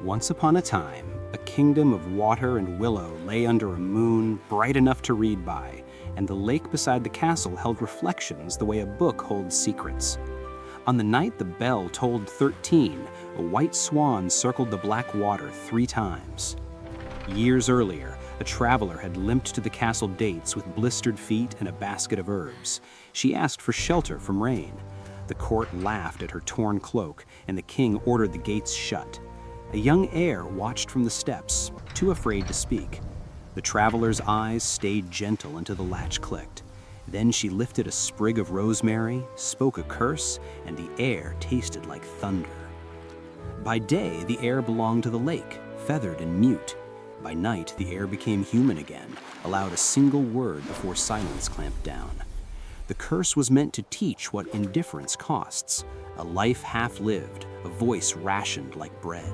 Once upon a time, a kingdom of water and willow lay under a moon bright enough to read by, and the lake beside the castle held reflections the way a book holds secrets. On the night the bell tolled 13, a white swan circled the black water 3 times. Years earlier, a traveler had limped to the castle gates with blistered feet and a basket of herbs. She asked for shelter from rain. The court laughed at her torn cloak, and the king ordered the gates shut. A young heir watched from the steps, too afraid to speak. The traveler's eyes stayed gentle until the latch clicked. Then she lifted a sprig of rosemary, spoke a curse, and the air tasted like thunder. By day, the air belonged to the lake, feathered and mute. By night, the air became human again, allowed a single word before silence clamped down. The curse was meant to teach what indifference costs, a life half-lived, a voice rationed like bread.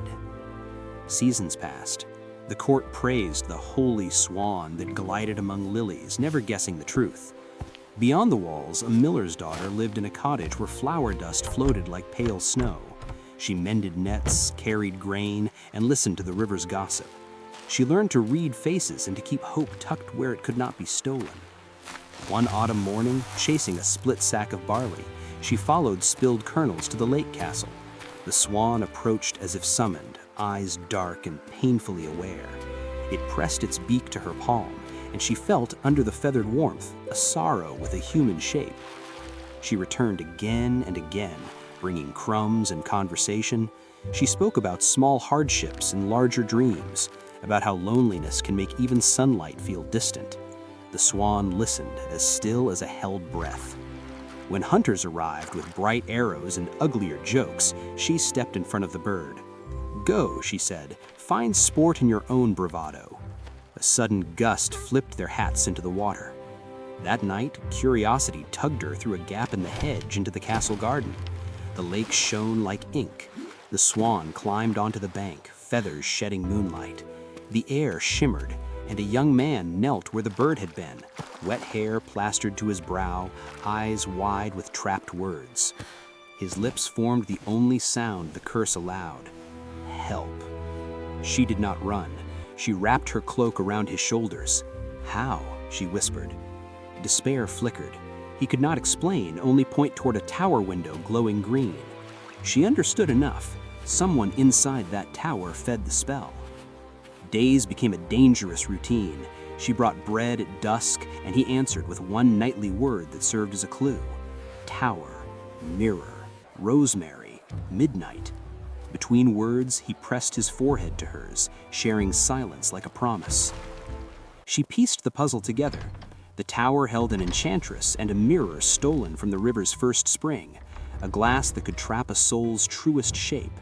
Seasons passed. The court praised the holy swan that glided among lilies, never guessing the truth. Beyond the walls, a miller's daughter lived in a cottage where flower dust floated like pale snow. She mended nets, carried grain, and listened to the river's gossip. She learned to read faces and to keep hope tucked where it could not be stolen. One autumn morning, chasing a split sack of barley, she followed spilled kernels to the lake castle. The swan approached as if summoned, eyes dark and painfully aware. It pressed its beak to her palm, and she felt under the feathered warmth a sorrow with a human shape. She returned again and again, bringing crumbs and conversation. She spoke about small hardships and larger dreams, about how loneliness can make even sunlight feel distant. The swan listened as still as a held breath. When hunters arrived with bright arrows and uglier jokes, she stepped in front of the bird. "Go," she said, "find sport in your own bravado." A sudden gust flipped their hats into the water. That night, curiosity tugged her through a gap in the hedge into the castle garden. The lake shone like ink. The swan climbed onto the bank, feathers shedding moonlight. The air shimmered, and a young man knelt where the bird had been, wet hair plastered to his brow, eyes wide with trapped words. His lips formed the only sound the curse allowed: help. She did not run. She wrapped her cloak around his shoulders. "How?" she whispered. Despair flickered. He could not explain, only point toward a tower window glowing green. She understood enough. Someone inside that tower fed the spell. Days became a dangerous routine. She brought bread at dusk, and he answered with one nightly word that served as a clue: tower, mirror, rosemary, midnight. Between words, he pressed his forehead to hers, sharing silence like a promise. She pieced the puzzle together. The tower held an enchantress and a mirror stolen from the river's first spring, a glass that could trap a soul's truest shape.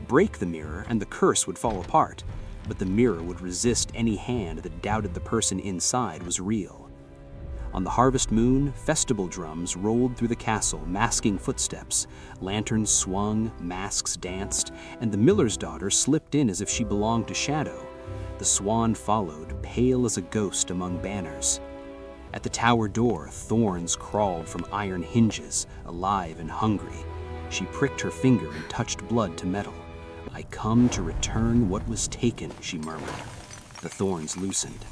Break the mirror and the curse would fall apart, but the mirror would resist any hand that doubted the person inside was real. On the harvest moon, festival drums rolled through the castle, masking footsteps. Lanterns swung, masks danced, and the miller's daughter slipped in as if she belonged to shadow. The swan followed, pale as a ghost among banners. At the tower door, thorns crawled from iron hinges, alive and hungry. She pricked her finger and touched blood to metal. "I come to return what was taken," she murmured. The thorns loosened.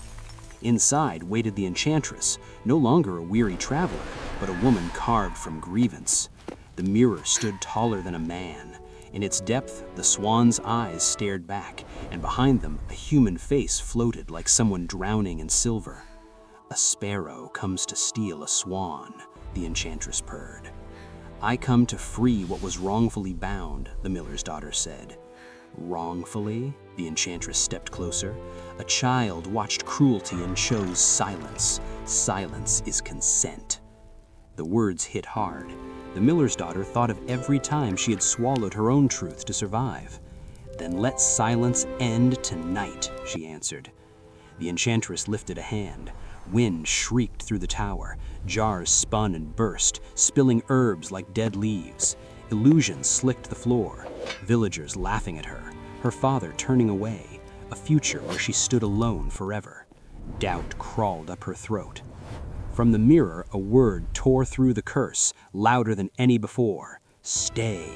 Inside waited the enchantress, no longer a weary traveler, but a woman carved from grievance. The mirror stood taller than a man. In its depth, the swan's eyes stared back, and behind them, a human face floated like someone drowning in silver. "A sparrow comes to steal a swan," the enchantress purred. "I come to free what was wrongfully bound," the miller's daughter said. "Wrongfully?" The enchantress stepped closer. "A child watched cruelty and chose silence. Silence is consent." The words hit hard. The miller's daughter thought of every time she had swallowed her own truth to survive. "Then let silence end tonight," she answered. The enchantress lifted a hand. Wind shrieked through the tower. Jars spun and burst, spilling herbs like dead leaves. Illusions slicked the floor. Villagers laughing at her. Her father turning away. A future where she stood alone forever. Doubt crawled up her throat. From the mirror, a word tore through the curse, louder than any before: "Stay."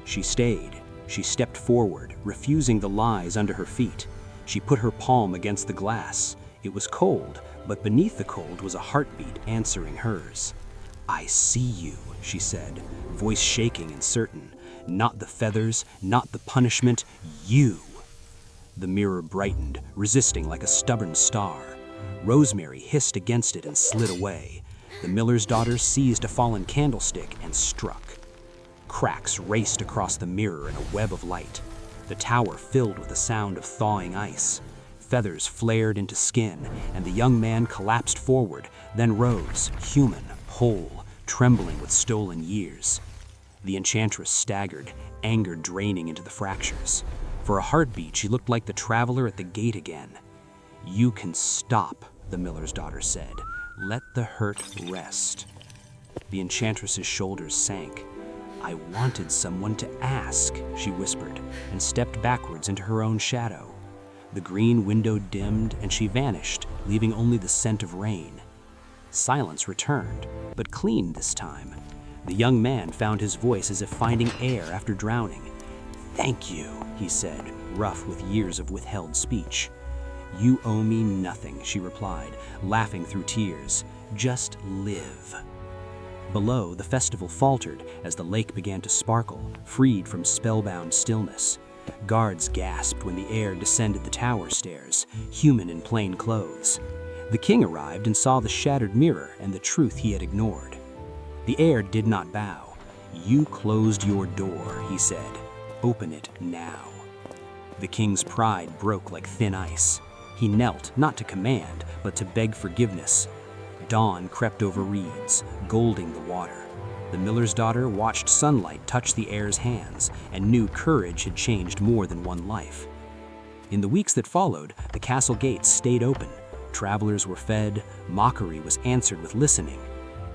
She stayed, She stepped forward, refusing the lies under her feet. She put her palm against the glass. It was cold, but beneath the cold was a heartbeat answering hers. "I see you," she said, voice shaking and certain. "Not the feathers, not the punishment, you." The mirror brightened, resisting like a stubborn star. Rosemary hissed against it and slid away. The miller's daughter seized a fallen candlestick and struck. Cracks raced across the mirror in a web of light. The tower filled with the sound of thawing ice. Feathers flared into skin, and the young man collapsed forward, then rose, human, whole, trembling with stolen years. The enchantress staggered, anger draining into the fractures. For a heartbeat, she looked like the traveler at the gate again. "You can stop," the miller's daughter said. "Let the hurt rest." The enchantress's shoulders sank. "I wanted someone to ask," she whispered, and stepped backwards into her own shadow. The green window dimmed, and she vanished, leaving only the scent of rain. Silence returned, but clean this time. The young man found his voice as if finding air after drowning. "Thank you," he said, rough with years of withheld speech. "You owe me nothing," she replied, laughing through tears. "Just live." Below, the festival faltered as the lake began to sparkle, freed from spellbound stillness. Guards gasped when the heir descended the tower stairs, human in plain clothes. The king arrived and saw the shattered mirror and the truth he had ignored. The heir did not bow. "You closed your door," he said. "Open it now." The king's pride broke like thin ice. He knelt, not to command, but to beg forgiveness. Dawn crept over reeds, golding the water. The miller's daughter watched sunlight touch the heir's hands and knew courage had changed more than one life. In the weeks that followed, the castle gates stayed open. Travelers were fed, mockery was answered with listening.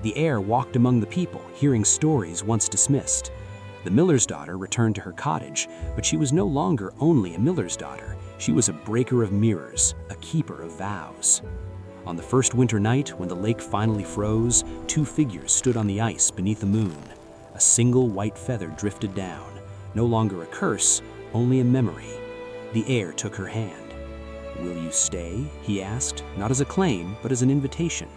The heir walked among the people, hearing stories once dismissed. The miller's daughter returned to her cottage, but she was no longer only a miller's daughter. She was a breaker of mirrors, a keeper of vows. On the first winter night, when the lake finally froze, two figures stood on the ice beneath the moon. A single white feather drifted down, no longer a curse, only a memory. The heir took her hand. "Will you stay?" he asked, not as a claim, but as an invitation.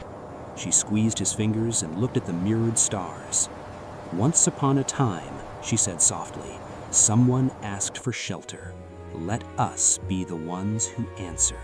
She squeezed his fingers and looked at the mirrored stars. "Once upon a time," she said softly, "someone asked for shelter. Let us be the ones who answer."